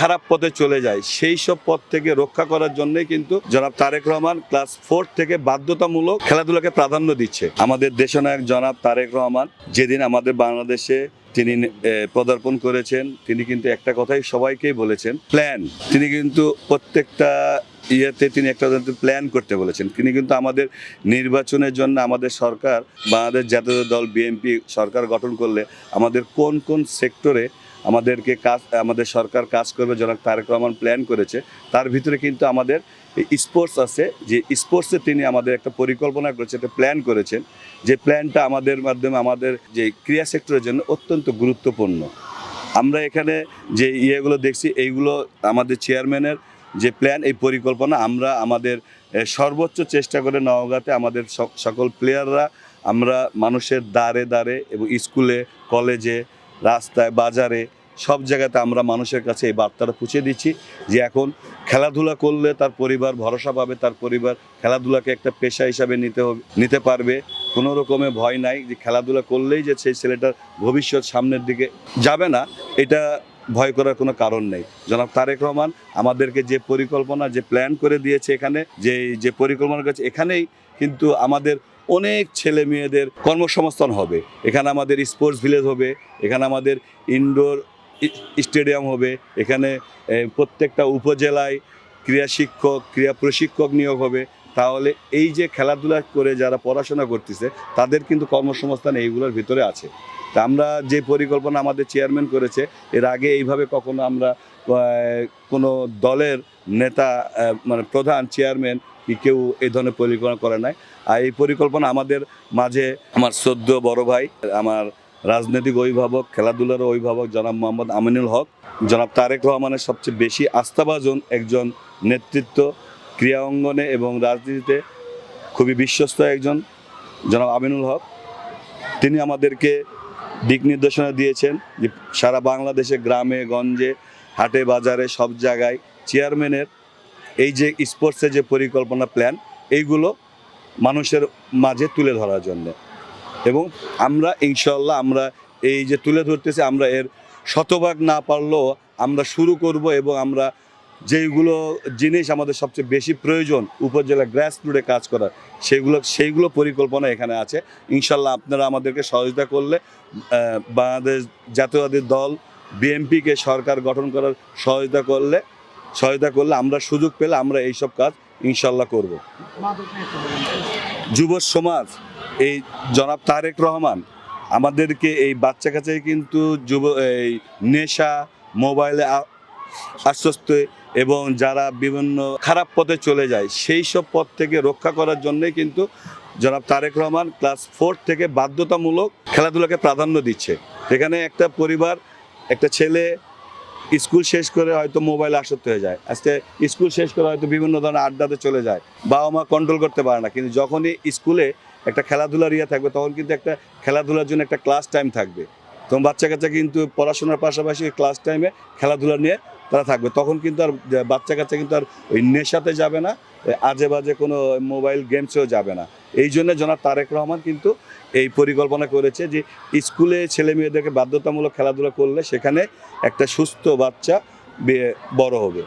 খারাপ পথে চলে যায় সেই সব পথ থেকে রক্ষা করার জন্যই কিন্তু জনাব তারেক রহমান ক্লাস 4 থেকে বাধ্যতামূলক খেলাধুলাকে প্রাধান্য দিচ্ছে। আমাদের দেশনায়ক জনাব তারেক রহমান যেদিন আমাদের বাংলাদেশে তিনি পদার্পণ করেছেন, তিনি কিন্তু একটা কথাই সবাইকেই বলেছেন, প্ল্যান। তিনি কিন্তু প্রত্যেকটা ইয়েতে তিনি একটা প্ল্যান করতে বলেছেন। তিনি কিন্তু আমাদের নির্বাচনের জন্য আমাদের সরকার, বাংলাদেশ জাতীয় দল বিএনপি সরকার গঠন করলে আমাদের কোন কোন সেক্টরে আমাদের সরকার কাজ করবে জনাব তারেক রহমান প্ল্যান করেছে। তার ভিতরে কিন্তু আমাদের স্পোর্টস আছে, যে স্পোর্টসে তিনি আমাদের একটা পরিকল্পনা করেছেন, একটা প্ল্যান করেছেন, যে প্ল্যানটা আমাদের মাধ্যমে আমাদের যে ক্রীড়া সেক্টরের জন্য অত্যন্ত গুরুত্বপূর্ণ। আমরা এখানে যে ইয়েগুলো দেখছি, এইগুলো আমাদের চেয়ারম্যানের যে প্ল্যান, এই পরিকল্পনা আমরা আমাদের সর্বোচ্চ চেষ্টা করে নওগাঁতে আমাদের সকল প্লেয়াররা আমরা মানুষের দ্বারে দ্বারে এবং স্কুলে, কলেজে, রাস্তায়, বাজারে সব জায়গাতে আমরা মানুষের কাছে এই বার্তাটা পৌঁছে দিচ্ছি যে এখন খেলাধুলা করলে তার পরিবার ভরসা পাবে, তার পরিবার খেলাধুলাকে একটা পেশা হিসাবে নিতে পারবে। কোনো রকমে ভয় নাই যে খেলাধুলা করলেই যে সেই ছেলেটার ভবিষ্যৎ সামনের দিকে যাবে না, এটা ভয় করার কোনো কারণ নেই। জনাব তারেক রহমান আমাদেরকে যে পরিকল্পনা, যে প্ল্যান করে দিয়েছে, এখানে যে পরিকল্পনা করেছে, এখানেই কিন্তু আমাদের অনেক ছেলে মেয়েদের কর্মসংস্থান হবে। এখানে আমাদের স্পোর্টস ভিলেজ হবে, এখানে আমাদের ইনডোর স্টেডিয়াম হবে, এখানে প্রত্যেকটা উপজেলায় ক্রীড়া শিক্ষক, ক্রীড়া প্রশিক্ষক নিয়োগ হবে। তাহলে এই যে খেলাধুলা করে যারা পড়াশোনা করতেছে তাদের কিন্তু কর্মসংস্থান এইগুলোর ভিতরে আছে। তা আমরা যে পরিকল্পনা আমাদের চেয়ারম্যান করেছে, এর আগে এইভাবে কখনো আমরা কোনো দলের নেতা মানে প্রধান চেয়ারম্যান কেউ এই ধরনের পরিকল্পনা করে নাই। আর এই পরিকল্পনা আমাদের মাঝে আমার শ্রদ্ধ বড় ভাই, আমার রাজনৈতিক অভিভাবক, খেলাধুলার অভিভাবক জনাব মোহাম্মদ আমিনুল হক, জনাব তারেক রহমানের সবচেয়ে বেশি আস্থাভাজন একজন নেতৃত্ব, ক্রীড়া অঙ্গনে এবং রাজনীতিতে খুবই বিশ্বস্ত একজন জনাব আমিনুল হক। তিনি আমাদেরকে দিক নির্দেশনা দিয়েছেন যে সারা বাংলাদেশে গ্রামে গঞ্জে, হাটে বাজারে সব জায়গায় চেয়ারম্যানের এই যে স্পোর্টসের যে পরিকল্পনা, প্ল্যান, এইগুলো মানুষের মাঝে তুলে ধরার জন্য। এবং আমরা ইনশাল্লাহ আমরা এই যে তুলে ধরতেছি, আমরা এর শতভাগ না পারলেও আমরা শুরু করব। এবং আমরা যেইগুলো জিনিস আমাদের সবচেয়ে বেশি প্রয়োজন উপজেলা গ্রাসরুটে কাজ করার, সেইগুলো পরিকল্পনা এখানে আছে। ইনশাল্লাহ আপনারা আমাদেরকে সহযোগিতা করলে, বাংলাদেশ জাতীয়তাবাদী দল বিএনপিকে সরকার গঠন করার সহযোগিতা করলে আমরা সুযোগ পেলে আমরা এইসব কাজ ইনশাল্লাহ করব। যুব সমাজ, এই জনাব তারেক রহমান আমাদেরকে এই বাচ্চা কাছে কিন্তু এই নেশা, মোবাইলে আশ্বস্ত এবং যারা বিভিন্ন খারাপ পথে চলে যায় সেই সব পথ থেকে রক্ষা করার জন্যই কিন্তু জনাব তারেক রহমান ক্লাস 4 থেকে বাধ্যতামূলক খেলাধুলাকে প্রাধান্য দিচ্ছে। এখানে একটা পরিবার, একটা ছেলে স্কুল শেষ করে হয়তো মোবাইলে আসক্ত হয়ে যায়, আজকে স্কুল শেষ করে হয়তো বিভিন্ন ধরনের আড্ডাতে চলে যায়, বাবা মা কন্ট্রোল করতে পারে না। কিন্তু যখনই স্কুলে একটা খেলাধুলার ইয়ে থাকবে, তখন কিন্তু একটা খেলাধুলার জন্য একটা ক্লাস টাইম থাকবে, তখন বাচ্চা কাচ্চা কিন্তু পড়াশোনার পাশাপাশি ক্লাস টাইমে খেলাধুলা নিয়ে তারা থাকবে। তখন কিন্তু আর বাচ্চা কাচ্চা কিন্তু আর ওই নেশাতে যাবে না, আজে বাজে কোনো মোবাইল গেমসেও যাবে না। এই জন্য জনাব তারেক রহমান কিন্তু এই পরিকল্পনা করেছে যে স্কুলে ছেলে মেয়েদেরকে বাধ্যতামূলক খেলাধুলা করলে সেখানে একটা সুস্থ বাচ্চা বড় হবে।